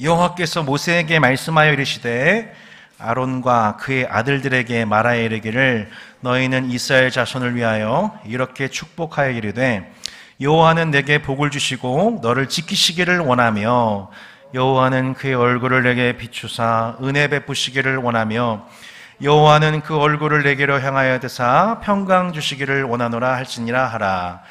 여호와께서 모세에게 말씀하여 이르시되 아론과 그의 아들들에게 말하여 이르기를 너희는 이스라엘 자손을 위하여 이렇게 축복하여 이르되 여호와는 내게 복을 주시고 너를 지키시기를 원하며 여호와는 그의 얼굴을 내게 비추사 은혜 베푸시기를 원하며 여호와는 그 얼굴을 내게로 향하여 드사 평강 주시기를 원하노라 할지니라 하라.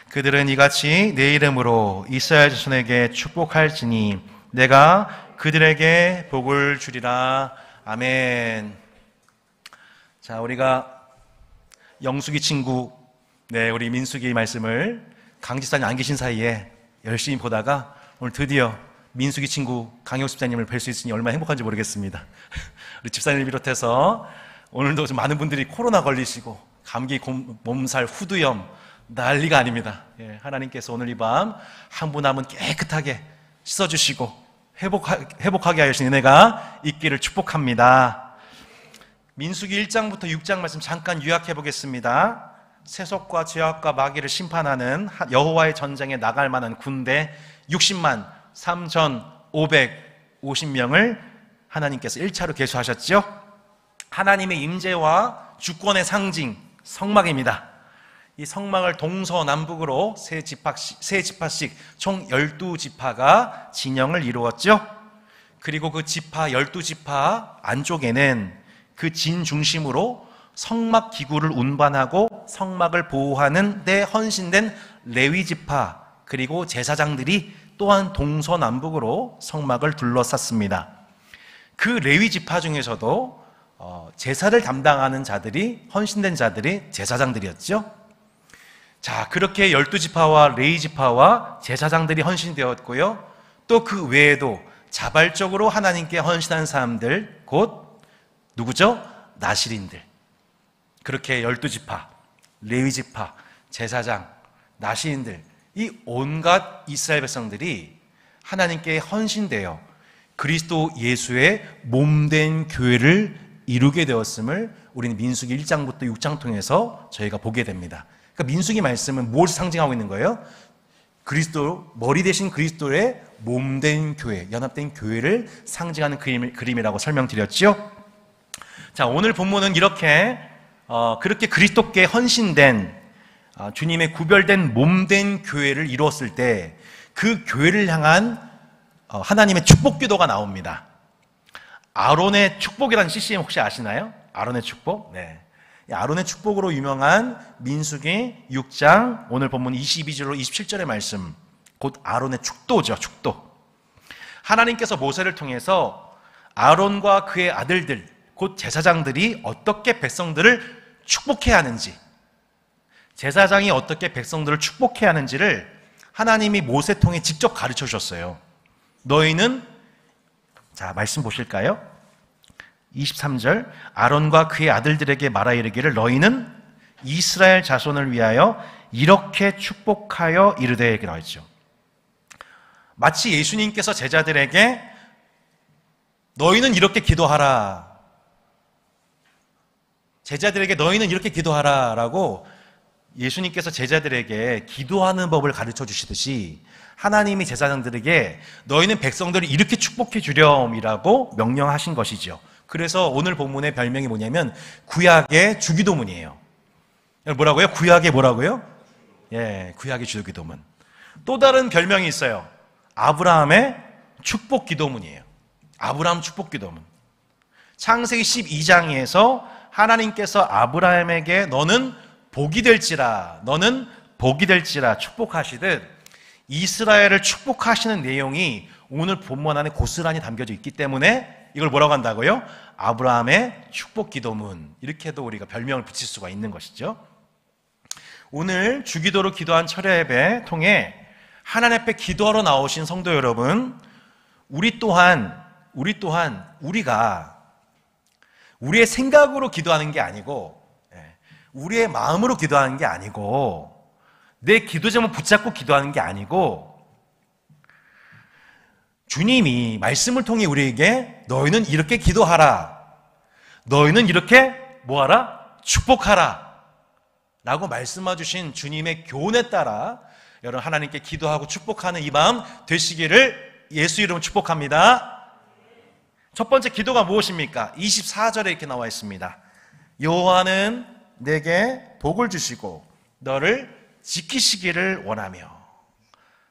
그들은 이같이 내 이름으로 이스라엘 자손에게 축복할지니 내가 그들에게 복을 주리라. 아멘. 자, 우리가 영숙이 친구, 우리 민숙이 말씀을 강지사님 안 계신 사이에 열심히 보다가 오늘 드디어 민숙이 친구 강영 집사님을 뵐 수 있으니 얼마나 행복한지 모르겠습니다. 우리 집사님을 비롯해서 오늘도 좀 많은 분들이 코로나 걸리시고 감기, 몸살, 후두염 난리가 아닙니다. 하나님께서 오늘 이 밤 한 분 한 분 깨끗하게 씻어주시고 회복하게 하여 주신 은혜가 있기를 축복합니다. 민수기 1장부터 6장 말씀 잠깐 요약해 보겠습니다. 세속과 죄악과 마귀를 심판하는 여호와의 전쟁에 나갈 만한 군대 60만 3,550명을 하나님께서 1차로 계수하셨죠. 하나님의 임재와 주권의 상징 성막입니다. 이 성막을 동서남북으로 세 지파씩 총 12지파가 진영을 이루었죠. 그리고 그 지파 12지파 안쪽에는 그 진 중심으로 성막 기구를 운반하고 성막을 보호하는 데 헌신된 레위지파 그리고 제사장들이 또한 동서남북으로 성막을 둘러쌌습니다. 그 레위지파 중에서도 제사를 담당하는 자들이 헌신된 자들이 제사장들이었죠. 자, 그렇게 12지파와 레위지파와 제사장들이 헌신되었고요. 또 그 외에도 자발적으로 하나님께 헌신한 사람들 곧 누구죠? 나실인들. 그렇게 12지파, 레위지파, 제사장, 나실인들 이 온갖 이스라엘 백성들이 하나님께 헌신되어 그리스도 예수의 몸된 교회를 이루게 되었음을 우리는 민수기 1장부터 6장 통해서 저희가 보게 됩니다. 그러니까 민수기 말씀은 무엇을 상징하고 있는 거예요? 그리스도, 머리 대신 그리스도의 몸된 교회, 연합된 교회를 상징하는 그림이라고 설명드렸죠. 자, 오늘 본문은 이렇게 그렇게 그리스도께 헌신된 주님의 구별된 몸된 교회를 이루었을 때 그 교회를 향한 하나님의 축복 기도가 나옵니다. 아론의 축복이라는 CCM 혹시 아시나요? 아론의 축복? 네. 아론의 축복으로 유명한 민수기 6장 오늘 본문 22절로 27절의 말씀, 곧 아론의 축도죠. 축도. 하나님께서 모세를 통해서 아론과 그의 아들들 곧 제사장들이 어떻게 백성들을 축복해야 하는지, 제사장이 어떻게 백성들을 축복해야 하는지를 하나님이 모세 통해 직접 가르쳐 주셨어요. 너희는, 자, 말씀 보실까요? 23절, 아론과 그의 아들들에게 말하여 이르기를 너희는 이스라엘 자손을 위하여 이렇게 축복하여 이르되, 라고 했죠. 마치 예수님께서 제자들에게 너희는 이렇게 기도하라, 제자들에게 너희는 이렇게 기도하라 라고 예수님께서 제자들에게 기도하는 법을 가르쳐 주시듯이 하나님이 제사장들에게 너희는 백성들을 이렇게 축복해 주렴이라고 명령하신 것이죠. 그래서 오늘 본문의 별명이 뭐냐면 구약의 주기도문이에요. 뭐라고요? 구약의 뭐라고요? 구약의 주기도문. 또 다른 별명이 있어요. 아브라함의 축복기도문이에요. 아브라함 축복기도문. 창세기 12장에서 하나님께서 아브라함에게 너는 복이 될지라 축복하시듯 이스라엘을 축복하시는 내용이 오늘 본문 안에 고스란히 담겨져 있기 때문에 이걸 뭐라고 한다고요? 아브라함의 축복기도문, 이렇게도 우리가 별명을 붙일 수가 있는 것이죠. 오늘 주기도로 기도한 철야 예배 통해 하나님 앞에 기도하러 나오신 성도 여러분, 우리 또한 우리가 우리의 생각으로 기도하는 게 아니고 우리의 마음으로 기도하는 게 아니고 내 기도 제목 붙잡고 기도하는 게 아니고 주님이 말씀을 통해 우리에게 너희는 이렇게 기도하라, 너희는 이렇게 뭐하라? 축복하라 라고 말씀해 주신 주님의 교훈에 따라 여러분 하나님께 기도하고 축복하는 이 마음 되시기를 예수 이름으로 축복합니다. 첫 번째 기도가 무엇입니까? 24절에 이렇게 나와 있습니다. 여호와는 내게 복을 주시고 너를 지키시기를 원하며.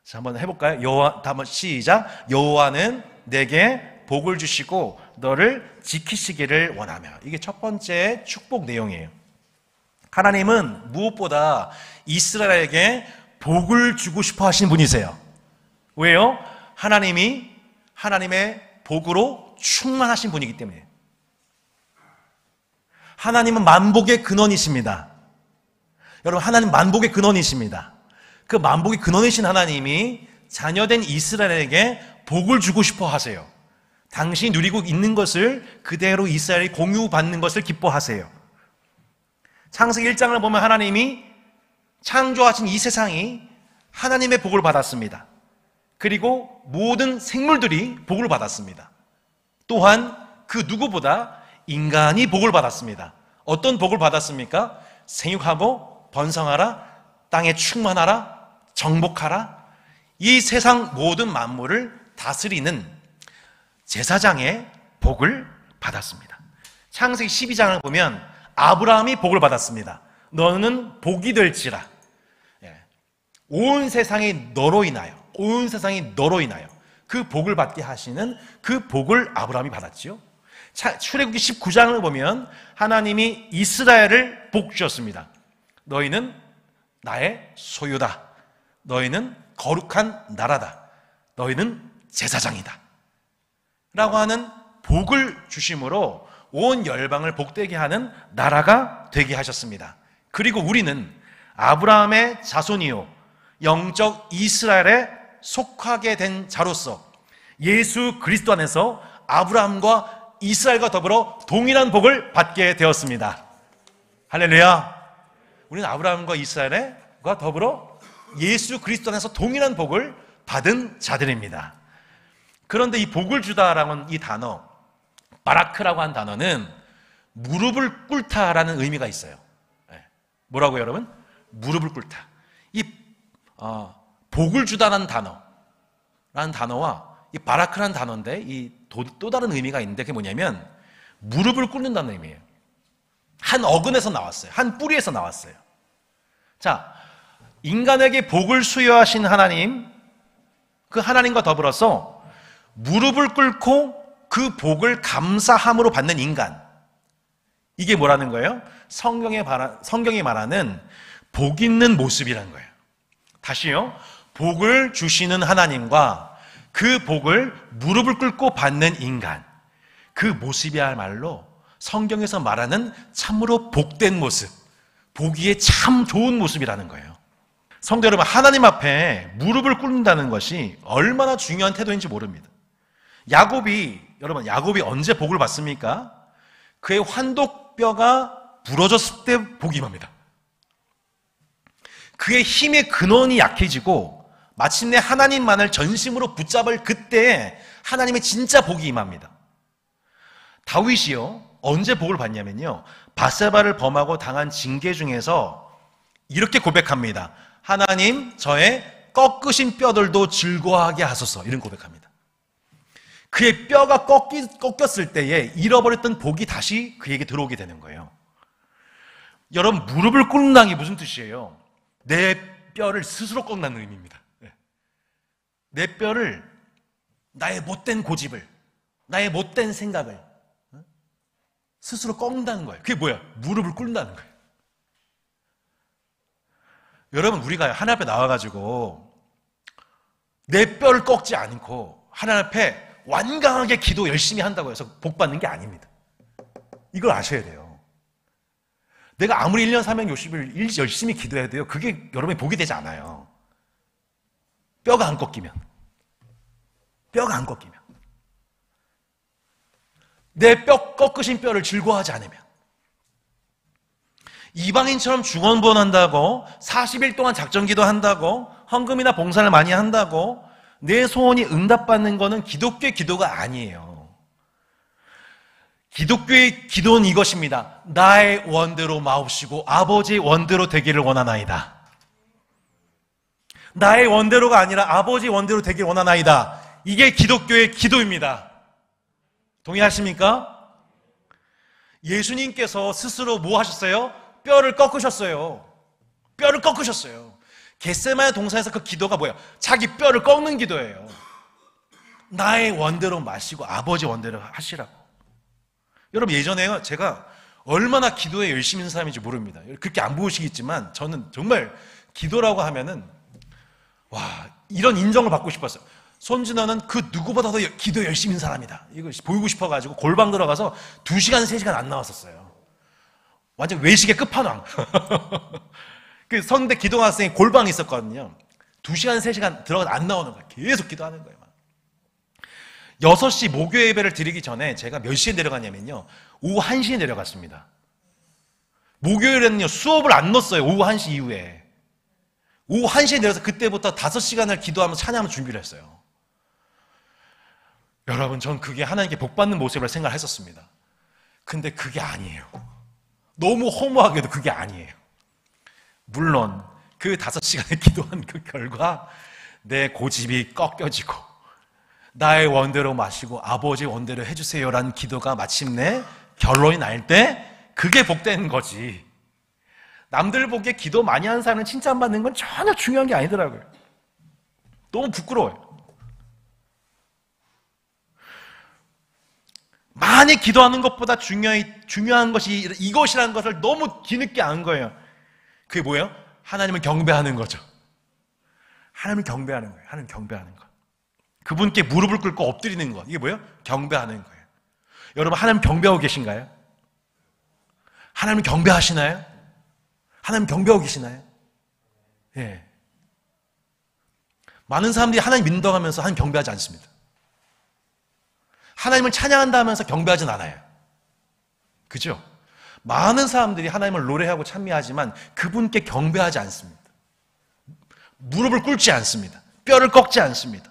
자, 한번 해볼까요? 한번 시작. 여호와는 내게 복을 주시고 너를 지키시기를 원하며. 이게 첫 번째 축복 내용이에요. 하나님은 무엇보다 이스라엘에게 복을 주고 싶어 하시는 분이세요. 왜요? 하나님이 하나님의 복으로 충만하신 분이기 때문에. 하나님은 만복의 근원이십니다. 여러분, 하나님 만복의 근원이십니다. 그 만복의 근원이신 하나님이 자녀된 이스라엘에게 복을 주고 싶어 하세요. 당신이 누리고 있는 것을 그대로 이스라엘이 공유받는 것을 기뻐하세요. 창세기 1장을 보면 하나님이 창조하신 이 세상이 하나님의 복을 받았습니다. 그리고 모든 생물들이 복을 받았습니다. 또한 그 누구보다 인간이 복을 받았습니다. 어떤 복을 받았습니까? 생육하고 번성하라, 땅에 충만하라, 정복하라. 이 세상 모든 만물을 다스리는 제사장의 복을 받았습니다. 창세기 12장을 보면 아브라함이 복을 받았습니다. 너는 복이 될지라. 온 세상이 너로 인하여, 온 세상이 너로 인하여 그 복을 받게 하시는 그 복을 아브라함이 받았지요. 출애굽기 19장을 보면 하나님이 이스라엘을 복 주셨습니다. 너희는 나의 소유다. 너희는 거룩한 나라다. 너희는 제사장이다. 라고 하는 복을 주심으로 온 열방을 복되게 하는 나라가 되게 하셨습니다. 그리고 우리는 아브라함의 자손이요 영적 이스라엘에 속하게 된 자로서 예수 그리스도 안에서 아브라함과 이스라엘과 더불어 동일한 복을 받게 되었습니다. 할렐루야. 우리는 아브라함과 이스라엘과 더불어 예수 그리스도 안에서 동일한 복을 받은 자들입니다. 그런데 이 복을 주다라는 이 단어, 바라크라고 한 단어는 무릎을 꿇다라는 의미가 있어요. 뭐라고요, 여러분? 무릎을 꿇다. 이 복을 주다라는 단어라는 단어와 이 바라크라는 단어인데 이 또 다른 의미가 있는데 그게 뭐냐면 무릎을 꿇는다는 의미예요. 한 어근에서 나왔어요. 한 뿌리에서 나왔어요. 자, 인간에게 복을 수여하신 하나님, 그 하나님과 더불어서 무릎을 꿇고 그 복을 감사함으로 받는 인간, 이게 뭐라는 거예요? 성경이 말하는 복 있는 모습이라는 거예요. 다시요. 복을 주시는 하나님과 그 복을 무릎을 꿇고 받는 인간, 그 모습이야말로 성경에서 말하는 참으로 복된 모습, 보기에 참 좋은 모습이라는 거예요. 성도 여러분, 하나님 앞에 무릎을 꿇는다는 것이 얼마나 중요한 태도인지 모릅니다. 야곱이 언제 복을 받습니까? 그의 환독뼈가 부러졌을 때 복이 임합니다. 그의 힘의 근원이 약해지고 마침내 하나님만을 전심으로 붙잡을 그때 하나님의 진짜 복이 임합니다. 다윗이요, 언제 복을 받냐면요, 밧세바를 범하고 당한 징계 중에서 이렇게 고백합니다. 하나님, 저의 꺾으신 뼈들도 즐거워하게 하소서. 이런 고백합니다. 그의 뼈가 꺾였을 때에 잃어버렸던 복이 다시 그에게 들어오게 되는 거예요. 여러분, 무릎을 꿇는다는 게 무슨 뜻이에요? 내 뼈를 스스로 꺾는 의미입니다. 내 뼈를, 나의 못된 고집을, 나의 못된 생각을 스스로 꺾는다는 거예요. 그게 뭐야? 무릎을 꿇는다는 거예요. 여러분, 우리가 하나님 앞에 나와가지고 내 뼈를 꺾지 않고 하나님 앞에 완강하게 기도 열심히 한다고 해서 복 받는 게 아닙니다. 이걸 아셔야 돼요. 내가 아무리 1년 360일 열심히 기도해도 그게 여러분이 복이 되지 않아요. 뼈가 안 꺾이면, 내 뼈 꺾으신 뼈를 즐거워하지 않으면, 이방인처럼 중언부언한다고 40일 동안 작전기도 한다고 헌금이나 봉사를 많이 한다고 내 소원이 응답받는 것은 기독교의 기도가 아니에요. 기독교의 기도는 이것입니다. 나의 원대로 마옵시고 아버지의 원대로 되기를 원하나이다. 나의 원대로가 아니라 아버지의 원대로 되기를 원하나이다. 이게 기독교의 기도입니다. 동의하십니까? 예수님께서 스스로 뭐 하셨어요? 뼈를 꺾으셨어요. 뼈를 꺾으셨어요. 겟세마네 동산에서 그 기도가 뭐예요? 자기 뼈를 꺾는 기도예요. 나의 원대로 마시고 아버지 원대로 하시라고. 여러분, 예전에요, 제가 얼마나 기도에 열심히 있는 사람인지 모릅니다. 그렇게 안 보이시겠지만 저는 정말 기도라고 하면은 와, 이런 인정을 받고 싶었어요. 손진아는 그 누구보다도 기도에 열심히 있는 사람이다, 이거 보이고 싶어가지고 골방 들어가서 2시간, 3시간 안 나왔었어요. 완전 외식의 끝판왕. 그 선대 기도학생이 골방이 있었거든요. 2시간, 3시간 들어가서 안 나오는 거예요. 계속 기도하는 거예요. 6시 목요 예배를 드리기 전에 제가 몇 시에 내려갔냐면요, 오후 1시에 내려갔습니다. 목요일에는요, 수업을 안 넣었어요. 오후 1시 이후에. 오후 1시에 내려서 그때부터 5시간을 기도하면서 찬양하면서 준비를 했어요. 여러분, 전 그게 하나님께 복받는 모습을 생각했었습니다. 근데 그게 아니에요. 너무 허무하게도 그게 아니에요. 물론 그 5시간을 기도한 그 결과 내 고집이 꺾여지고 나의 원대로 마시고 아버지 원대로 해주세요라는 기도가 마침내 결론이 날 때 그게 복된 거지. 남들 보기에 기도 많이 하는 사람은 칭찬받는 건 전혀 중요한 게 아니더라고요. 너무 부끄러워요. 많이 기도하는 것보다 중요한 것이 이것이라는 것을 너무 뒤늦게 안 거예요. 그게 뭐예요? 하나님을 경배하는 거죠. 하나님을 경배하는 거예요. 하나님 경배하는 거. 그분께 무릎을 꿇고 엎드리는 것. 이게 뭐예요? 경배하는 거예요. 여러분, 하나님 경배하고 계신가요? 하나님 경배하시나요? 하나님 경배하고 계시나요? 예. 많은 사람들이 하나님 인정하면서 하나님 경배하지 않습니다. 하나님을 찬양한다 하면서 경배하진 않아요. 그죠? 많은 사람들이 하나님을 노래하고 찬미하지만 그분께 경배하지 않습니다. 무릎을 꿇지 않습니다. 뼈를 꺾지 않습니다.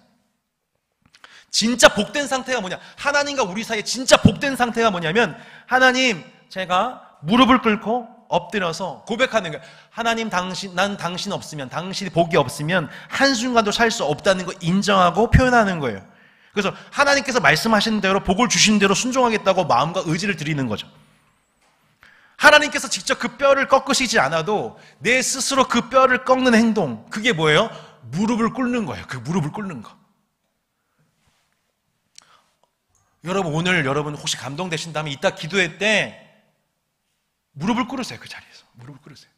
진짜 복된 상태가 뭐냐? 하나님과 우리 사이에 진짜 복된 상태가 뭐냐면, 하나님, 제가 무릎을 꿇고 엎드려서 고백하는 거예요. 하나님, 난 당신 없으면, 당신이 복이 없으면 한순간도 살 수 없다는 거 인정하고 표현하는 거예요. 그래서 하나님께서 말씀하신 대로, 복을 주신 대로 순종하겠다고 마음과 의지를 드리는 거죠. 하나님께서 직접 그 뼈를 꺾으시지 않아도 내 스스로 그 뼈를 꺾는 행동, 그게 뭐예요? 무릎을 꿇는 거예요. 그 무릎을 꿇는 거. 여러분, 오늘 여러분 혹시 감동되신다면 이따 기도회 때 무릎을 꿇으세요. 그 자리에서 무릎을 꿇으세요.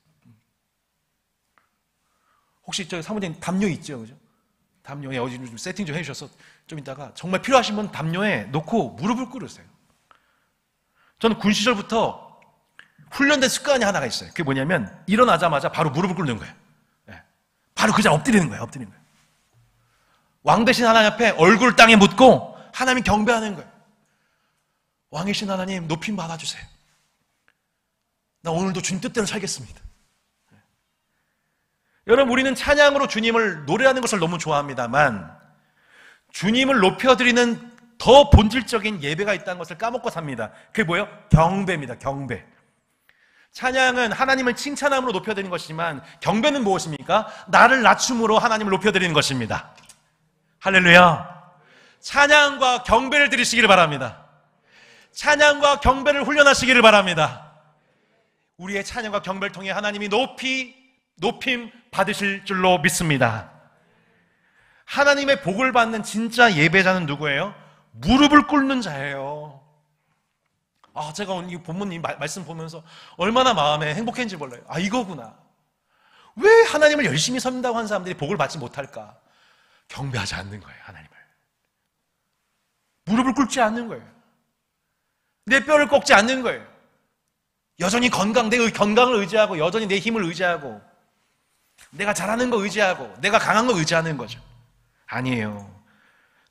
혹시 저 사모님 담요 있죠, 그죠? 담요에 어디 좀 세팅 좀 해주셔서 좀 이따가 정말 필요하신 분 담요에 놓고 무릎을 꿇으세요. 저는 군 시절부터 훈련된 습관이 하나가 있어요. 그게 뭐냐면, 일어나자마자 바로 무릎을 꿇는 거예요. 네. 바로 그 자리에 엎드리는 거예요. 엎드리는 거예요. 왕 대신 하나님 앞에 얼굴을 땅에 묻고 하나님 경배하는 거예요. 왕이신 하나님, 높임 받아주세요. 나 오늘도 주님 뜻대로 살겠습니다. 네. 여러분, 우리는 찬양으로 주님을 노래하는 것을 너무 좋아합니다만 주님을 높여드리는 더 본질적인 예배가 있다는 것을 까먹고 삽니다. 그게 뭐예요? 경배입니다. 경배. 찬양은 하나님을 칭찬함으로 높여드리는 것이지만 경배는 무엇입니까? 나를 낮춤으로 하나님을 높여드리는 것입니다. 할렐루야. 찬양과 경배를 드리시기를 바랍니다. 찬양과 경배를 훈련하시기를 바랍니다. 우리의 찬양과 경배를 통해 하나님이 높임 받으실 줄로 믿습니다. 하나님의 복을 받는 진짜 예배자는 누구예요? 무릎을 꿇는 자예요. 제가 오늘 이 본문님 말씀 보면서 얼마나 마음에 행복했는지 몰라요. 이거구나. 왜 하나님을 열심히 섬긴다고 하는 사람들이 복을 받지 못할까? 경배하지 않는 거예요, 하나님을. 무릎을 꿇지 않는 거예요. 내 뼈를 꺾지 않는 거예요. 여전히 내 건강을 의지하고, 여전히 내 힘을 의지하고, 내가 잘하는 거 의지하고, 내가 강한 거 의지하는 거죠. 아니에요.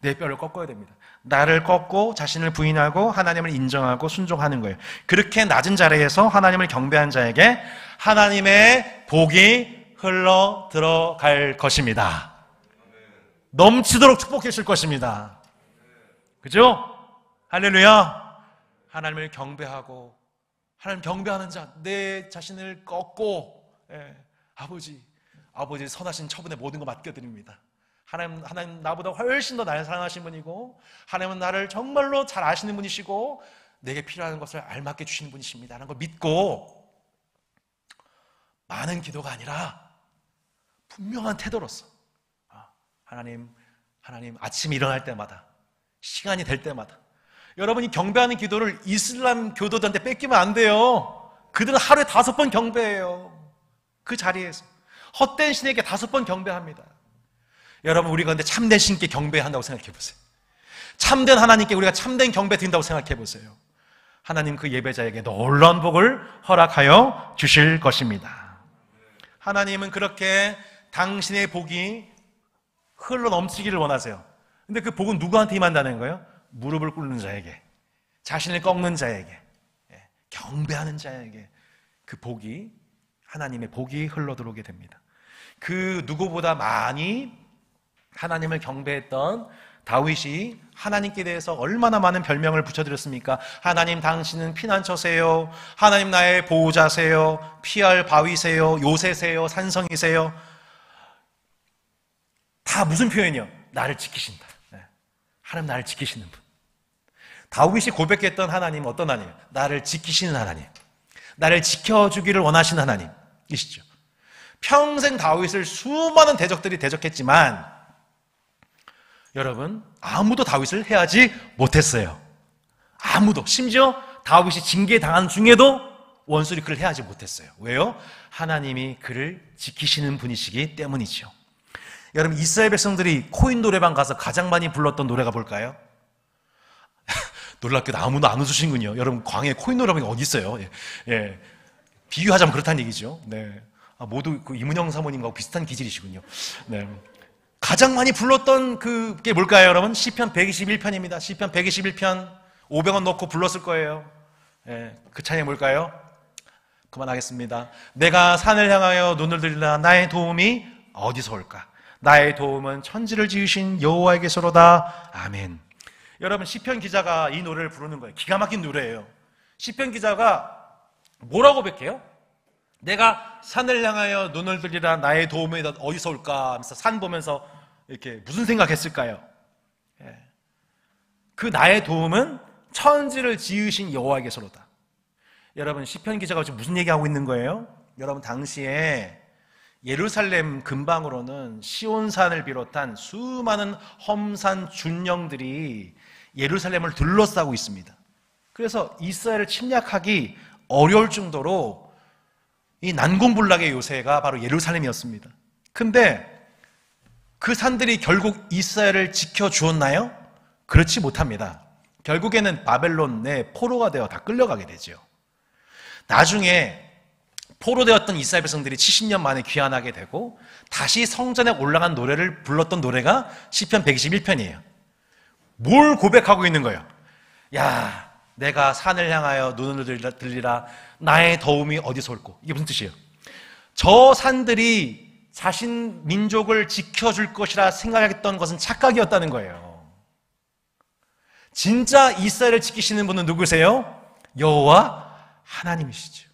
내 뼈를 꺾어야 됩니다. 나를 꺾고 자신을 부인하고 하나님을 인정하고 순종하는 거예요. 그렇게 낮은 자리에서 하나님을 경배한 자에게 하나님의 복이 흘러 들어갈 것입니다. 넘치도록 축복해 주실 것입니다. 그죠? 할렐루야. 하나님을 경배하고, 하나님 경배하는 자, 내 자신을 꺾고, 아버지 선하신 처분에 모든 거 맡겨드립니다. 하나님 나보다 훨씬 더 나를 사랑하시는 분이고, 하나님은 나를 정말로 잘 아시는 분이시고 내게 필요한 것을 알맞게 주시는 분이십니다 라는 걸 믿고, 많은 기도가 아니라 분명한 태도로서 하나님 아침에 일어날 때마다, 시간이 될 때마다, 여러분이 경배하는 기도를 이슬람 교도들한테 뺏기면 안 돼요. 그들은 하루에 5번 경배해요. 그 자리에서 헛된 신에게 5번 경배합니다. 여러분, 우리가 근데 참된 신께 경배해야 한다고 생각해 보세요. 참된 하나님께 우리가 참된 경배 드린다고 생각해 보세요. 하나님 그 예배자에게 놀라운 복을 허락하여 주실 것입니다. 하나님은 그렇게 당신의 복이 흘러 넘치기를 원하세요. 근데 그 복은 누구한테 임한다는 거예요? 무릎을 꿇는 자에게, 자신을 꺾는 자에게, 경배하는 자에게 그 복이, 하나님의 복이 흘러들어오게 됩니다. 그 누구보다 많이 하나님을 경배했던 다윗이 하나님께 대해서 얼마나 많은 별명을 붙여드렸습니까? 하나님 당신은 피난처세요, 하나님 나의 보호자세요, 피할 바위세요, 요새세요, 산성이세요. 다 무슨 표현이요? 나를 지키신다. 하나님 나를 지키시는 분. 다윗이 고백했던 하나님은 어떤 하나님이에요? 나를 지키시는 하나님, 나를 지켜주기를 원하시는 하나님이시죠. 평생 다윗을 수많은 대적들이 대적했지만 여러분, 아무도 다윗을 해하지 못했어요. 아무도. 심지어 다윗이 징계당한 중에도 원수들이 그를 해하지 못했어요. 왜요? 하나님이 그를 지키시는 분이시기 때문이죠. 여러분, 이스라엘 백성들이 코인 노래방 가서 가장 많이 불렀던 노래가 뭘까요? 놀랍게도 아무도 안 웃으시는군요. 여러분, 광야에 코인 노래방이 어디 있어요? 예. 비유하자면 그렇다는 얘기죠. 네. 모두 그 이문영 사모님과 비슷한 기질이시군요. 네. 가장 많이 불렀던 그게 뭘까요, 여러분? 시편 121편입니다. 시편 121편 500원 넣고 불렀을 거예요. 예. 그 찬양이 뭘까요? 그만하겠습니다. 내가 산을 향하여 눈을 들리라. 나의 도움이 어디서 올까? 나의 도움은 천지를 지으신 여호와에게서로다. 아멘. 여러분, 시편 기자가 이 노래를 부르는 거예요. 기가 막힌 노래예요. 시편 기자가 뭐라고 고백해요? 내가 산을 향하여 눈을 들리라. 나의 도움이 어디서 올까 하면서 산 보면서 이렇게 무슨 생각했을까요? 그 나의 도움은 천지를 지으신 여호와에게서로다. 여러분, 시편 기자가 지금 무슨 얘기하고 있는 거예요? 여러분, 당시에 예루살렘 근방으로는 시온산을 비롯한 수많은 험산 준령들이 예루살렘을 둘러싸고 있습니다. 그래서 이스라엘을 침략하기 어려울 정도로 이 난공불락의 요새가 바로 예루살렘이었습니다. 근데 그 산들이 결국 이스라엘을 지켜주었나요? 그렇지 못합니다. 결국에는 바벨론의 포로가 되어 다 끌려가게 되죠. 나중에 포로되었던 이스라엘 백성들이 70년 만에 귀환하게 되고 다시 성전에 올라간 노래를 불렀던 노래가 시편 121편이에요. 뭘 고백하고 있는 거예요? 야, 내가 산을 향하여 눈을 들리라. 나의 도움이 어디서 올꼬? 이게 무슨 뜻이에요? 저 산들이 자신 민족을 지켜줄 것이라 생각했던 것은 착각이었다는 거예요. 진짜 이스라엘을 지키시는 분은 누구세요? 여호와 하나님이시죠.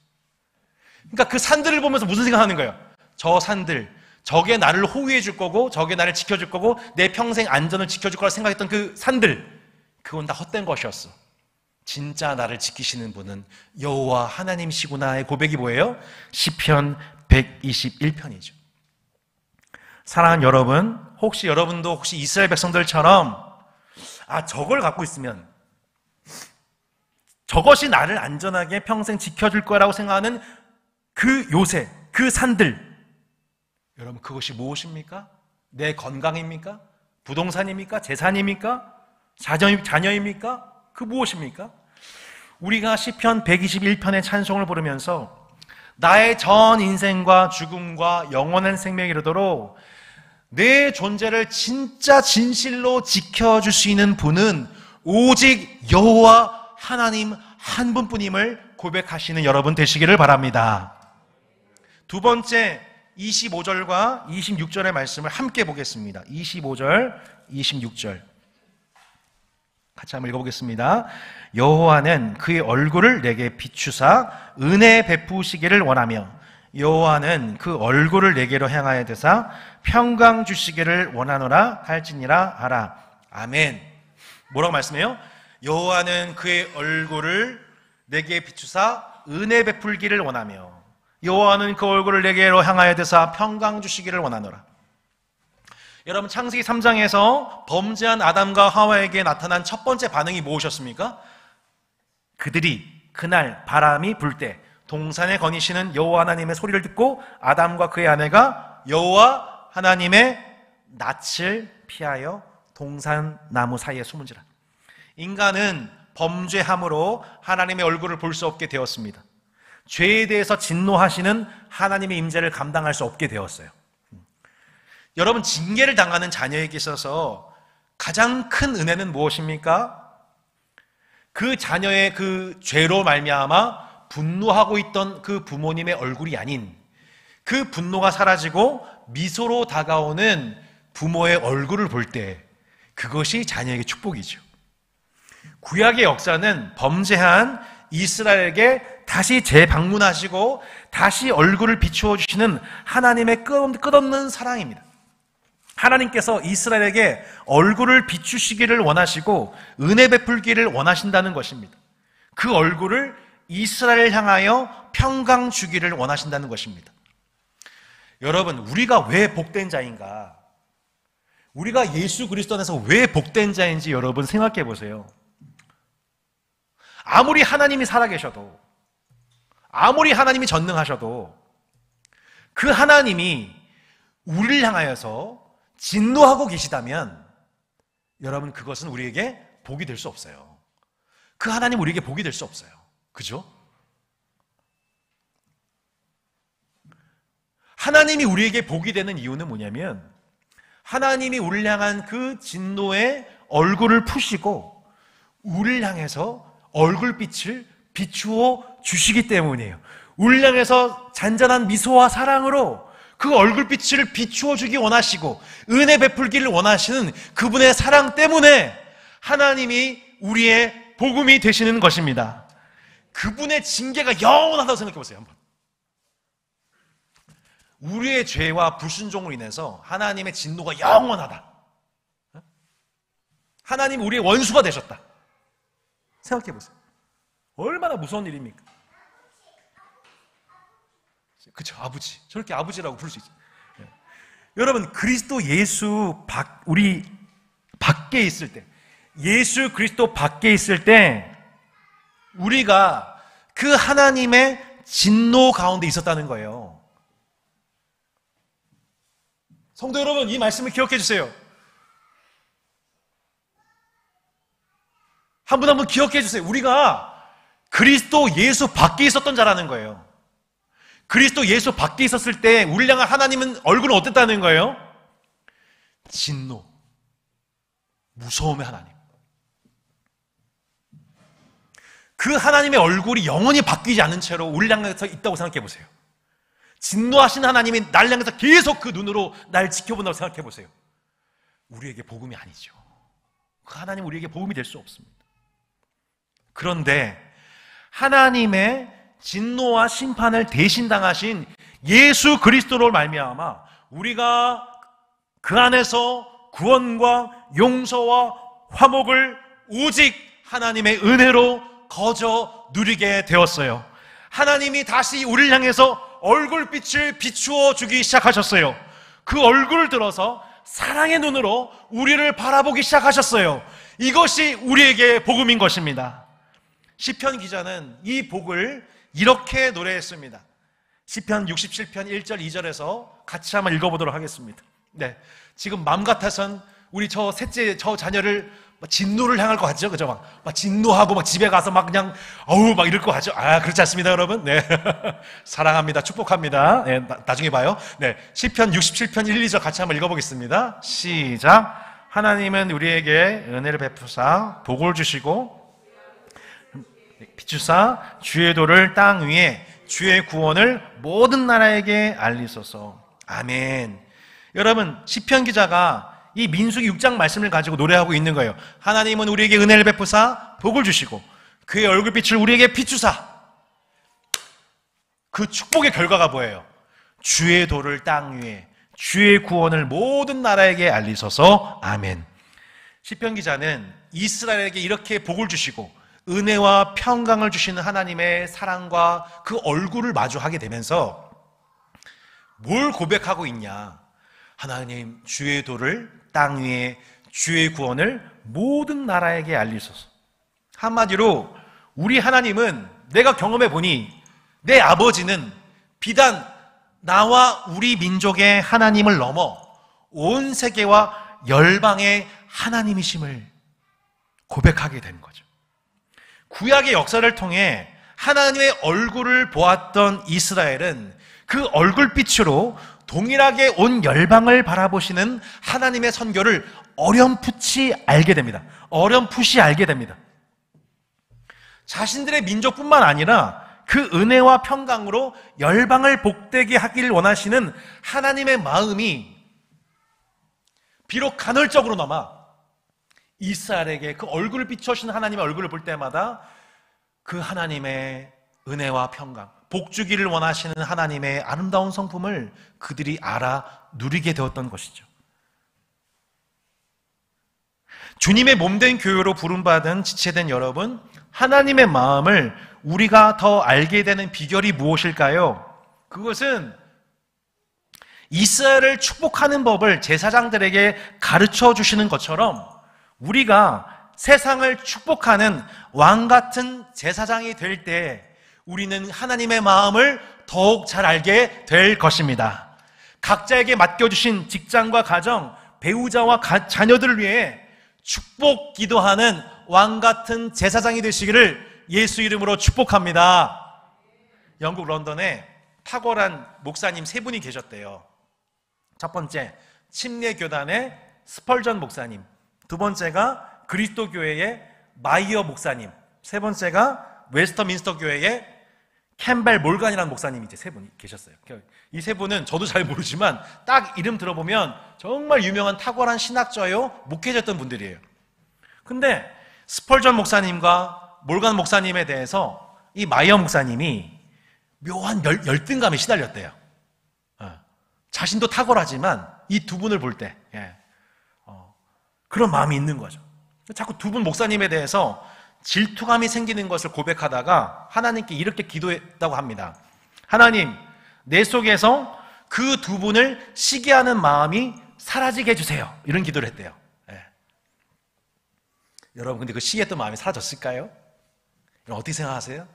그러니까 그 산들을 보면서 무슨 생각하는 거예요? 저 산들, 저게 나를 호위해 줄 거고, 저게 나를 지켜줄 거고, 내 평생 안전을 지켜줄 거라 생각했던 그 산들, 그건 다 헛된 것이었어. 진짜 나를 지키시는 분은 여호와 하나님이시구나의 고백이 뭐예요? 시편 121편이죠. 사랑하는 여러분, 혹시 여러분도 혹시 이스라엘 백성들처럼 저걸 갖고 있으면 저것이 나를 안전하게 평생 지켜줄 거라고 생각하는 그 요새, 그 산들, 여러분, 그것이 무엇입니까? 내 건강입니까? 부동산입니까? 재산입니까? 자녀입니까? 그 무엇입니까? 우리가 시편 121편의 찬송을 부르면서 나의 전 인생과 죽음과 영원한 생명이 이르도록 내 존재를 진짜 진실로 지켜줄 수 있는 분은 오직 여호와 하나님 한 분뿐임을 고백하시는 여러분 되시기를 바랍니다. 두 번째, 25절과 26절의 말씀을 함께 보겠습니다. 25절, 26절 같이 한번 읽어보겠습니다. 여호와는 그의 얼굴을 내게 비추사 은혜 베푸시기를 원하며 여호와는 그 얼굴을 내게로 향하여 드사 평강 주시기를 원하노라 할지니라 하라. 아멘. 뭐라고 말씀해요? 여호와는 그의 얼굴을 내게 비추사 은혜 베풀기를 원하며, 여호와는 그 얼굴을 내게로 향하여 드사 평강 주시기를 원하노라. 여러분, 창세기 3장에서 범죄한 아담과 하와에게 나타난 첫 번째 반응이 무엇이었습니까? 그들이 그날 바람이 불 때 동산에 거니시는 여호와 하나님의 소리를 듣고 아담과 그의 아내가 여호와 하나님의 낯을 피하여 동산 나무 사이에 숨은지라. 인간은 범죄함으로 하나님의 얼굴을 볼 수 없게 되었습니다. 죄에 대해서 진노하시는 하나님의 임재를 감당할 수 없게 되었어요. 여러분, 징계를 당하는 자녀에게 있어서 가장 큰 은혜는 무엇입니까? 그 자녀의 그 죄로 말미암아 분노하고 있던 그 부모님의 얼굴이 아닌, 그 분노가 사라지고 미소로 다가오는 부모의 얼굴을 볼 때, 그것이 자녀에게 축복이죠. 구약의 역사는 범죄한 이스라엘에게 다시 재방문하시고 다시 얼굴을 비추어 주시는 하나님의 끝없는 사랑입니다. 하나님께서 이스라엘에게 얼굴을 비추시기를 원하시고 은혜 베풀기를 원하신다는 것입니다. 그 얼굴을 이스라엘을 향하여 평강 주기를 원하신다는 것입니다. 여러분, 우리가 왜 복된 자인가? 우리가 예수 그리스도 안에서 왜 복된 자인지 여러분 생각해 보세요. 아무리 하나님이 살아계셔도, 아무리 하나님이 전능하셔도 그 하나님이 우리를 향하여서 진노하고 계시다면 여러분, 그것은 우리에게 복이 될 수 없어요. 그 하나님 우리에게 복이 될 수 없어요. 그죠? 하나님이 우리에게 복이 되는 이유는 뭐냐면, 하나님이 우리를 향한 그 진노의 얼굴을 푸시고 우리를 향해서 얼굴빛을 비추어 주시기 때문이에요. 우리를 향해서 잔잔한 미소와 사랑으로 그 얼굴빛을 비추어 주기 원하시고 은혜 베풀기를 원하시는 그분의 사랑 때문에 하나님이 우리의 복음이 되시는 것입니다. 그분의 징계가 영원하다고 생각해 보세요. 한번. 우리의 죄와 불순종으로 인해서 하나님의 진노가 영원하다. 하나님 우리의 원수가 되셨다. 생각해 보세요. 얼마나 무서운 일입니까? 그쵸, 아버지. 저렇게 아버지라고 부를 수 있죠. 여러분, 그리스도 예수 우리 밖에 있을 때, 예수 그리스도 밖에 있을 때 우리가 그 하나님의 진노 가운데 있었다는 거예요. 성도 여러분, 이 말씀을 기억해 주세요. 한 분 한 분 기억해 주세요. 우리가 그리스도 예수 밖에 있었던 자라는 거예요. 그리스도 예수 밖에 있었을 때 우리를 향한 하나님은 얼굴은 어땠다는 거예요? 진노, 무서움의 하나님. 그 하나님의 얼굴이 영원히 바뀌지 않은 채로 우리를 향해서 있다고 생각해 보세요. 진노하신 하나님이 나를 향해서 계속 그 눈으로 날 지켜본다고 생각해 보세요. 우리에게 복음이 아니죠. 그 하나님 우리에게 복음이 될 수 없습니다. 그런데 하나님의 진노와 심판을 대신 당하신 예수 그리스도로 말미암아 우리가 그 안에서 구원과 용서와 화목을 오직 하나님의 은혜로 거저 누리게 되었어요. 하나님이 다시 우리를 향해서 얼굴빛을 비추어 주기 시작하셨어요. 그 얼굴을 들어서 사랑의 눈으로 우리를 바라보기 시작하셨어요. 이것이 우리에게 복음인 것입니다. 시편 기자는 이 복을 이렇게 노래했습니다. 시편 67편 1절 2절에서 같이 한번 읽어보도록 하겠습니다. 네, 지금 마음 같아선 우리 저 셋째 저 자녀를 진노를 향할 것 같죠? 그죠? 막 진노하고 막 집에 가서 막 그냥 어우 막 이럴 것 같죠? 아, 그렇지 않습니다, 여러분. 네. 사랑합니다. 축복합니다. 네, 나중에 봐요. 네. 시편 67편 1, 2절 같이 한번 읽어보겠습니다. 시작. 하나님은 우리에게 은혜를 베푸사 복을 주시고 비추사 주의 도를 땅 위에 주의 구원을 모든 나라에게 알리소서. 아멘. 여러분, 시편 기자가 이 민수기 6장 말씀을 가지고 노래하고 있는 거예요. 하나님은 우리에게 은혜를 베푸사 복을 주시고 그의 얼굴빛을 우리에게 비추사 그 축복의 결과가 뭐예요? 주의 도를 땅 위에, 주의 구원을 모든 나라에게 알리소서. 아멘. 시편 기자는 이스라엘에게 이렇게 복을 주시고 은혜와 평강을 주시는 하나님의 사랑과 그 얼굴을 마주하게 되면서 뭘 고백하고 있냐? 하나님, 주의 도를 땅 위에, 주의 구원을 모든 나라에게 알리소서. 한마디로 우리 하나님은, 내가 경험해 보니 내 아버지는 비단 나와 우리 민족의 하나님을 넘어 온 세계와 열방의 하나님이심을 고백하게 된 거죠. 구약의 역사를 통해 하나님의 얼굴을 보았던 이스라엘은 그 얼굴빛으로 동일하게 온 열방을 바라보시는 하나님의 선교를 어렴풋이 알게 됩니다. 어렴풋이 알게 됩니다. 자신들의 민족뿐만 아니라 그 은혜와 평강으로 열방을 복되게 하길 원하시는 하나님의 마음이 비록 간헐적으로나마 이스라엘에게 그 얼굴을 비춰주신 하나님의 얼굴을 볼 때마다 그 하나님의 은혜와 평강, 복주기를 원하시는 하나님의 아름다운 성품을 그들이 알아 누리게 되었던 것이죠. 주님의 몸된 교회로 부름받은 지체된 여러분, 하나님의 마음을 우리가 더 알게 되는 비결이 무엇일까요? 그것은 이스라엘을 축복하는 법을 제사장들에게 가르쳐 주시는 것처럼 우리가 세상을 축복하는 왕 같은 제사장이 될 때 우리는 하나님의 마음을 더욱 잘 알게 될 것입니다. 각자에게 맡겨주신 직장과 가정, 배우자와 자녀들을 위해 축복 기도하는 왕 같은 제사장이 되시기를 예수 이름으로 축복합니다. 영국 런던에 탁월한 목사님 세 분이 계셨대요. 첫 번째, 침례교단의 스펄전 목사님, 두 번째가 그리스도교회의 마이어 목사님, 세 번째가 웨스터민스터 교회의 캠벨 몰간이라는 목사님이 이제 세 분이 계셨어요. 이 세 분은 저도 잘 모르지만 딱 이름 들어보면 정말 유명한 탁월한 신학자요 목회자였던 분들이에요. 근데 스펄전 목사님과 몰간 목사님에 대해서 이 마이어 목사님이 묘한 열등감에 시달렸대요. 자신도 탁월하지만 이 두 분을 볼 때 그런 마음이 있는 거죠. 자꾸 두 분 목사님에 대해서 질투감이 생기는 것을 고백하다가 하나님께 이렇게 기도했다고 합니다. 하나님, 내 속에서 그 두 분을 시기하는 마음이 사라지게 해주세요. 이런 기도를 했대요. 여러분, 근데 그 시기했던 마음이 사라졌을까요? 어떻게 생각하세요?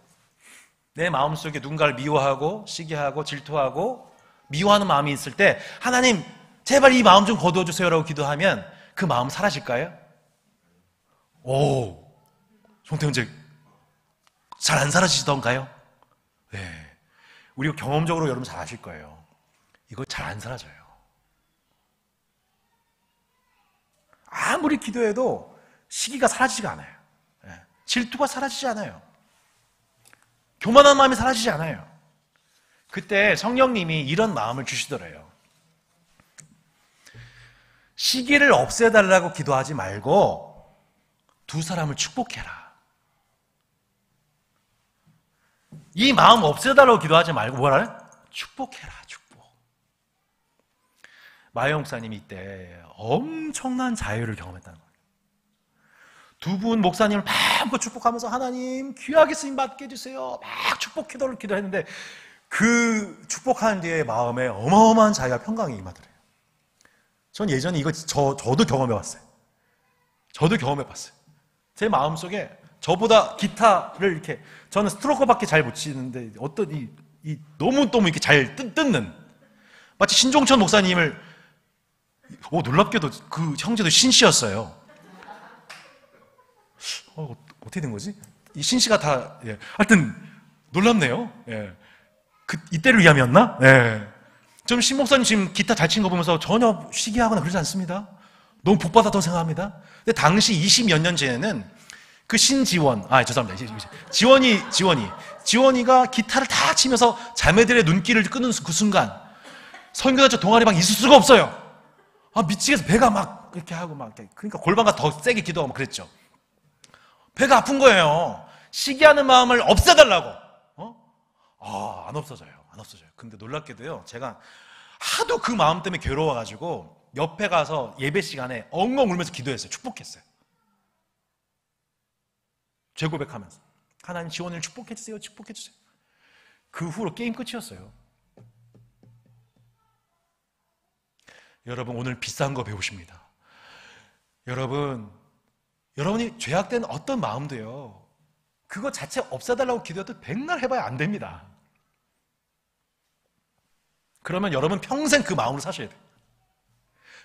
내 마음속에 누군가를 미워하고 시기하고 질투하고 미워하는 마음이 있을 때 하나님, 제발 이 마음 좀 거두어주세요 라고 기도하면 그 마음 사라질까요? 오, 송태훈제 잘 안 사라지던가요? 네, 우리가 경험적으로 여러분 잘 아실 거예요. 이거 잘 안 사라져요. 아무리 기도해도 시기가 사라지지가 않아요. 질투가 사라지지 않아요. 교만한 마음이 사라지지 않아요. 그때 성령님이 이런 마음을 주시더래요. 시기를 없애달라고 기도하지 말고 두 사람을 축복해라. 이 마음 없애달라고 기도하지 말고 뭐라? 축복해라, 축복. 마이어 목사님이 이때 엄청난 자유를 경험했다는 거예요. 두 분 목사님을 마음껏 축복하면서 하나님 귀하게 쓰임 받게 해주세요. 막 축복 기도를 기도했는데 그 축복하는 뒤에 마음에 어마어마한 자유와 평강이 임하더래요. 전 예전에 이거 저도 경험해봤어요. 저도 경험해봤어요. 제 마음속에 저보다 기타를 이렇게, 저는 스트로크밖에 잘 못 치는데 어떤 이 너무 이렇게 잘 뜯는, 마치 신종천 목사님을, 놀랍게도 그 형제도 신씨였어요. 어떻게 된 거지? 이 신씨가 다, 하여튼 놀랍네요. 이때를 위함이었나? 좀 신 목사님 지금 기타 잘 친 거 보면서 전혀 시기하거나 그러지 않습니다. 너무 복받았다고 생각합니다. 근데 당시 20몇 년 전에는 그 신지원, 죄송합니다. 지원이가 기타를 다 치면서 자매들의 눈길을 끄는 그 순간 선교사ቸው 동아리방 있을 수가 없어요. 미치겠어. 배가 막 이렇게 하고 막, 그러니까 골반가 더 세게 기도하고 막 그랬죠. 배가 아픈 거예요. 시기하는 마음을 없애달라고. 안 없어져요. 안 없어져요. 근데 놀랍게도요, 제가 하도 그 마음 때문에 괴로워가지고 옆에 가서 예배 시간에 엉엉 울면서 기도했어요. 축복했어요. 죄 고백하면서 하나님 지원을 축복해주세요. 축복해주세요. 그 후로 게임 끝이었어요. 여러분, 오늘 비싼 거 배우십니다. 여러분이 죄악된 어떤 마음도요, 그거 자체 없애달라고 기도해도 백날 해봐야 안 됩니다. 그러면 여러분 평생 그 마음으로 사셔야 돼요.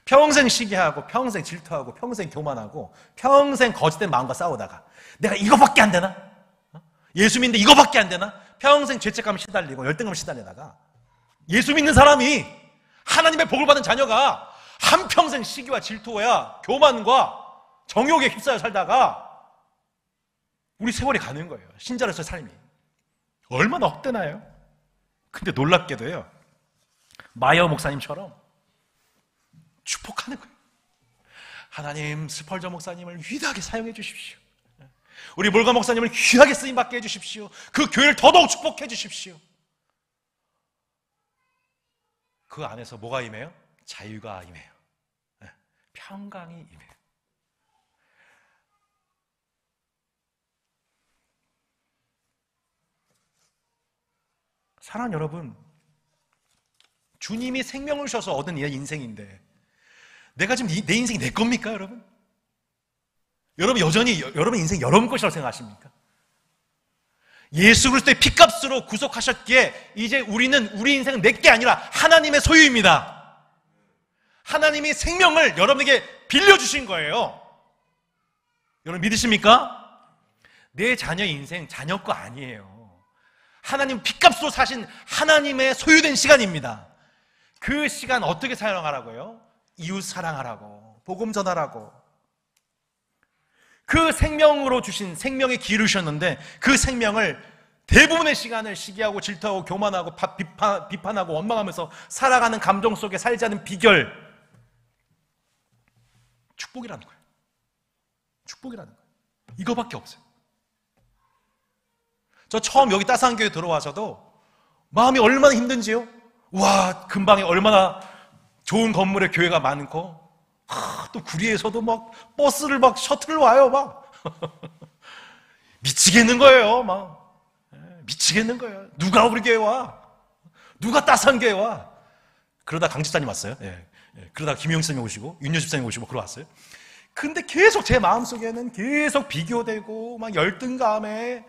평생 시기하고 평생 질투하고 평생 교만하고 평생 거짓된 마음과 싸우다가 내가 이거밖에 안 되나? 예수 믿는데 이거밖에 안 되나? 평생 죄책감에 시달리고 열등감에 시달리다가 예수 믿는 사람이 하나님의 복을 받은 자녀가 한평생 시기와 질투와 교만과 정욕에 휩싸여 살다가 우리 세월이 가는 거예요. 신자로서의 삶이. 얼마나 헛되나요? 근데 놀랍게도요, 마이어 목사님처럼 축복하는 거예요. 하나님, 스펄저 목사님을 위대하게 사용해 주십시오. 우리 몰가 목사님을 귀하게 쓰임받게 해주십시오. 그 교회를 더더욱 축복해 주십시오. 그 안에서 뭐가 임해요? 자유가 임해요. 평강이 임해요. 사랑하는 여러분, 주님이 생명을 주셔서 얻은 이 인생인데 내가 지금 내 인생이 내 겁니까, 여러분? 여러분 여전히 여러분 인생 여러분 것이라고 생각하십니까? 예수 그리스도의 피값으로 구속하셨기에 이제 우리 인생은 내게 아니라 하나님의 소유입니다. 하나님이 생명을 여러분에게 빌려주신 거예요. 여러분 믿으십니까? 내 자녀의 인생 자녀 거 아니에요. 하나님 피값으로 사신 하나님의 소유된 시간입니다. 그 시간 어떻게 사용하라고요? 이웃 사랑하라고, 복음 전하라고. 그 생명으로 주신 생명의 기회를 주셨는데 그 생명을 대부분의 시간을 시기하고 질투하고 교만하고 비판하고 원망하면서 살아가는 감정 속에 살지 않은 비결, 축복이라는 거예요. 축복이라는 거예요. 이거밖에 없어요. 저 처음 여기 따스한 교회 들어와서도 마음이 얼마나 힘든지요? 와, 근방에 얼마나 좋은 건물에 교회가 많고, 또 구리에서도 막 버스를 막 셔틀을 와요, 막. 미치겠는 거예요, 막. 미치겠는 거예요. 누가 우리 교회 와? 누가 따스한 교회 와? 그러다 강 집사님 왔어요. 그러다 김용 집사님 오시고, 윤여 집사님 오시고, 그러고 왔어요. 근데 계속 제 마음속에는 계속 비교되고, 막 열등감에.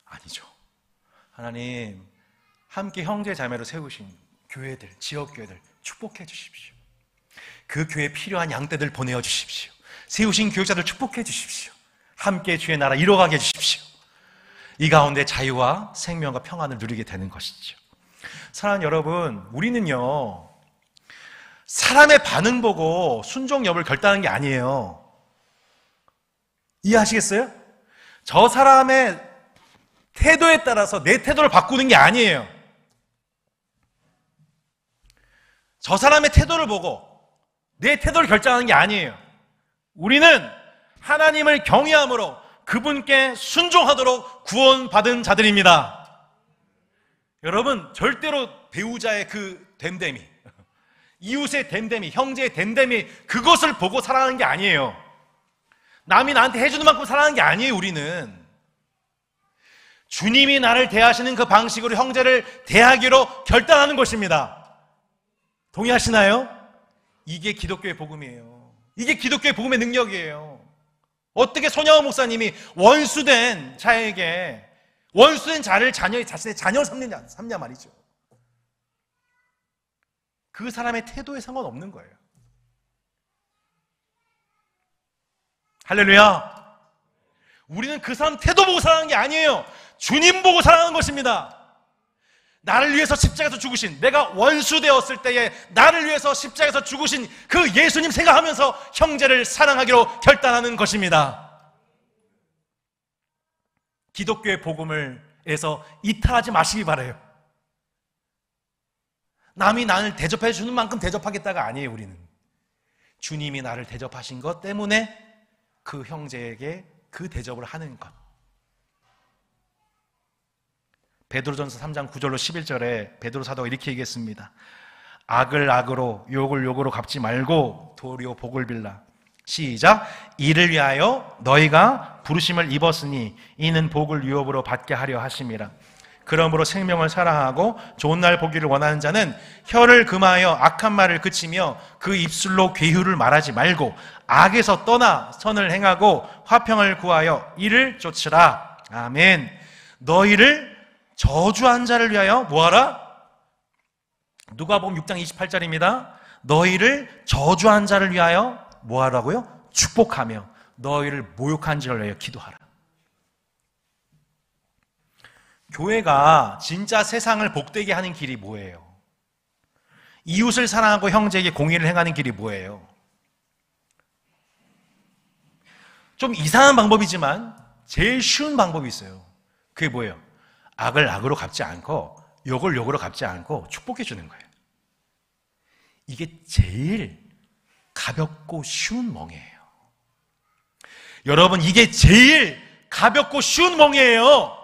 아니죠. 하나님, 함께 형제 자매로 세우신 교회들, 지역교회들 축복해 주십시오. 그 교회에 필요한 양떼들 보내어 주십시오. 세우신 교육자들 축복해 주십시오. 함께 주의 나라 이뤄가게 해주십시오. 이 가운데 자유와 생명과 평안을 누리게 되는 것이죠. 사랑하는 여러분, 우리는요, 사람의 반응 보고 순종 여부를 결단하는 게 아니에요. 이해하시겠어요? 저 사람의 태도에 따라서 내 태도를 바꾸는 게 아니에요. 저 사람의 태도를 보고 내 태도를 결정하는 게 아니에요. 우리는 하나님을 경외함으로 그분께 순종하도록 구원받은 자들입니다. 여러분, 절대로 배우자의 그 됨됨이, 이웃의 됨됨이, 형제의 됨됨이, 그것을 보고 사랑하는 게 아니에요. 남이 나한테 해주는 만큼 사랑하는 게 아니에요. 우리는 주님이 나를 대하시는 그 방식으로 형제를 대하기로 결단하는 것입니다. 동의하시나요? 이게 기독교의 복음이에요. 이게 기독교의 복음의 능력이에요. 어떻게 손양호 목사님이 원수된 자에게, 원수된 자를 자신의 자녀로 삼냐 말이죠. 그 사람의 태도에 상관없는 거예요. 할렐루야. 우리는 그 사람 태도 보고 사랑하는 게 아니에요. 주님 보고 사랑하는 것입니다. 나를 위해서 십자가에서 죽으신, 내가 원수 되었을 때에 나를 위해서 십자가에서 죽으신 그 예수님 생각하면서 형제를 사랑하기로 결단하는 것입니다. 기독교의 복음을에서 이탈하지 마시기 바라요. 남이 나를 대접해 주는 만큼 대접하겠다가 아니에요. 우리는 주님이 나를 대접하신 것 때문에 그 형제에게 그 대접을 하는 것. 베드로전서 3장 9절로 11절에 베드로 사도가 이렇게 얘기했습니다. 악을 악으로 욕을 욕으로 갚지 말고 도리어 복을 빌라. 시작. 이를 위하여 너희가 부르심을 입었으니 이는 복을 유업으로 받게 하려 하심이라. 그러므로 생명을 사랑하고 좋은 날 보기를 원하는 자는 혀를 금하여 악한 말을 그치며 그 입술로 괴휴를 말하지 말고 악에서 떠나 선을 행하고 화평을 구하여 이를 쫓으라. 아멘. 너희를 저주한 자를 위하여 뭐하라? 누가복음 6장 28절입니다. 너희를 저주한 자를 위하여 뭐하라고요? 축복하며 너희를 모욕한 자를 위하여 기도하라. 교회가 진짜 세상을 복되게 하는 길이 뭐예요? 이웃을 사랑하고 형제에게 공의를 행하는 길이 뭐예요? 좀 이상한 방법이지만 제일 쉬운 방법이 있어요. 그게 뭐예요? 악을 악으로 갚지 않고 욕을 욕으로 갚지 않고 축복해 주는 거예요. 이게 제일 가볍고 쉬운 멍이에요. 여러분, 이게 제일 가볍고 쉬운 멍이에요.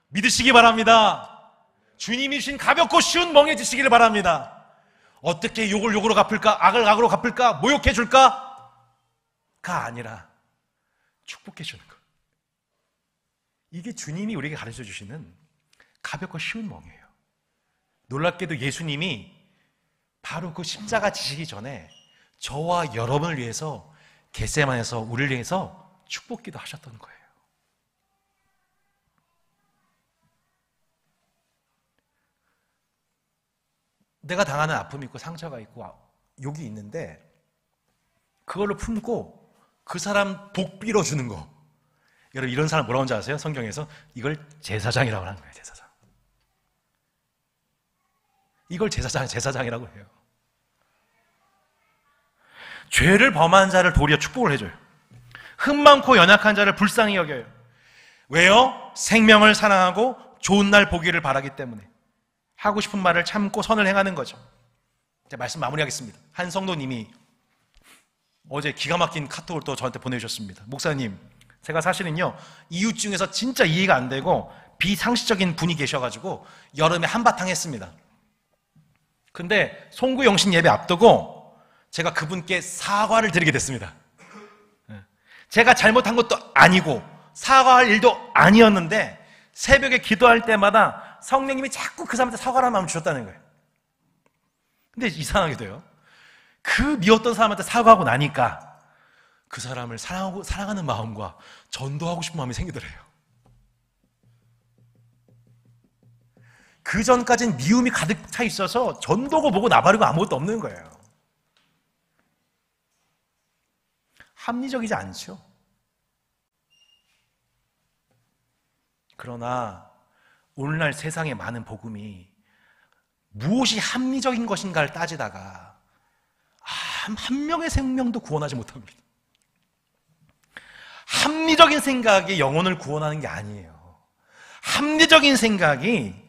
믿으시기 바랍니다. 주님이 주신 가볍고 쉬운 멍해지시기를 바랍니다. 어떻게 욕을 욕으로 갚을까? 악을 악으로 갚을까? 모욕해 줄까? 가 아니라 축복해 주는 것. 이게 주님이 우리에게 가르쳐 주시는 가볍고 쉬운 멍이에요. 놀랍게도 예수님이 바로 그 십자가 지시기 전에 저와 여러분을 위해서 겟세마네에서 우리를 위해서 축복기도 하셨던 거예요. 내가 당하는 아픔이 있고 상처가 있고 욕이 있는데 그걸로 품고 그 사람 복 빌어주는 거. 여러분, 이런 사람 뭐라고 하는지 아세요? 성경에서 이걸 제사장이라고 하는 거예요. 제사장. 이걸 제사장이라고 해요. 죄를 범한 자를 도리어 축복을 해줘요. 흠 많고 연약한 자를 불쌍히 여겨요. 왜요? 생명을 사랑하고 좋은 날 보기를 바라기 때문에. 하고 싶은 말을 참고 선을 행하는 거죠. 이제 말씀 마무리하겠습니다. 한 성도님이 어제 기가 막힌 카톡을 또 저한테 보내주셨습니다. 목사님, 제가 사실은요 이웃 중에서 진짜 이해가 안 되고 비상식적인 분이 계셔가지고 여름에 한바탕 했습니다. 근데 송구 영신 예배 앞두고 제가 그분께 사과를 드리게 됐습니다. 제가 잘못한 것도 아니고 사과할 일도 아니었는데 새벽에 기도할 때마다 성령님이 자꾸 그 사람한테 사과라는 마음을 주셨다는 거예요. 근데 이상하게도요, 그 미웠던 사람한테 사과하고 나니까 그 사람을 사랑하는 마음과 전도하고 싶은 마음이 생기더래요. 그 전까지는 미움이 가득 차 있어서 전도고 뭐고 나발이고 아무것도 없는 거예요. 합리적이지 않죠. 그러나 오늘날 세상의 많은 복음이 무엇이 합리적인 것인가를 따지다가 한 명의 생명도 구원하지 못합니다. 합리적인 생각이 영혼을 구원하는 게 아니에요. 합리적인 생각이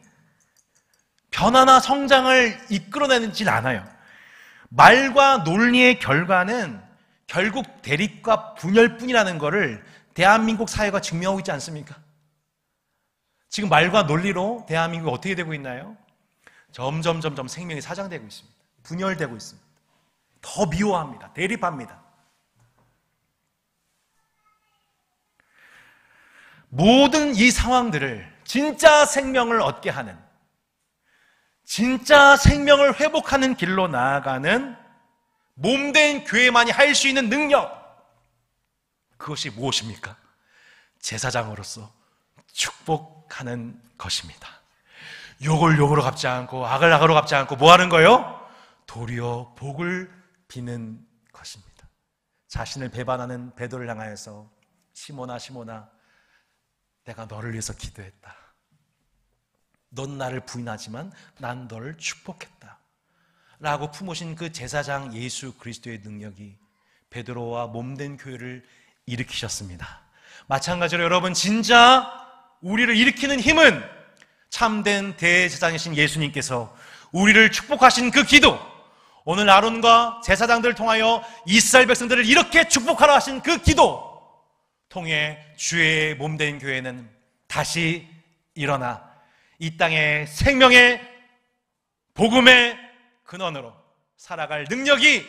변화나 성장을 이끌어내지는 않아요. 말과 논리의 결과는 결국 대립과 분열뿐이라는 것을 대한민국 사회가 증명하고 있지 않습니까? 지금 말과 논리로 대한민국이 어떻게 되고 있나요? 점점 생명이 사장되고 있습니다. 분열되고 있습니다. 더 미워합니다. 대립합니다. 모든 이 상황들을 진짜 생명을 얻게 하는, 진짜 생명을 회복하는 길로 나아가는 몸된 교회만이 할 수 있는 능력, 그것이 무엇입니까? 제사장으로서 축복하는 것입니다. 욕을 욕으로 갚지 않고 악을 악으로 갚지 않고 뭐 하는 거예요? 도리어 복을 비는 것입니다. 자신을 배반하는 베드로를 향하여서 시몬아 내가 너를 위해서 기도했다. 넌 나를 부인하지만 난 너를 축복했다 라고 품으신 그 제사장 예수 그리스도의 능력이 베드로와 몸된 교회를 일으키셨습니다. 마찬가지로 여러분, 진짜 우리를 일으키는 힘은 참된 대제사장이신 예수님께서 우리를 축복하신 그 기도, 오늘 아론과 제사장들을 통하여 이스라엘 백성들을 이렇게 축복하라 하신 그 기도 통해 주의 몸된 교회는 다시 일어나 이 땅의 생명의 복음의 근원으로 살아갈 능력이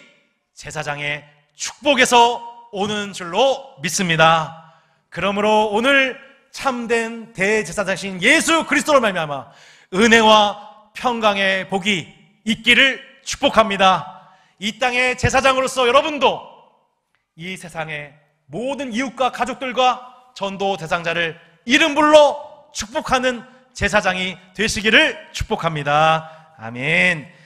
제사장의 축복에서 오는 줄로 믿습니다. 그러므로 오늘 참된 대제사장이신 예수 그리스도로 말미암아 은혜와 평강의 복이 있기를 축복합니다. 이 땅의 제사장으로서 여러분도 이 세상의 모든 이웃과 가족들과 전도 대상자를 이름 불러 축복하는 제사장이 되시기를 축복합니다. 아멘.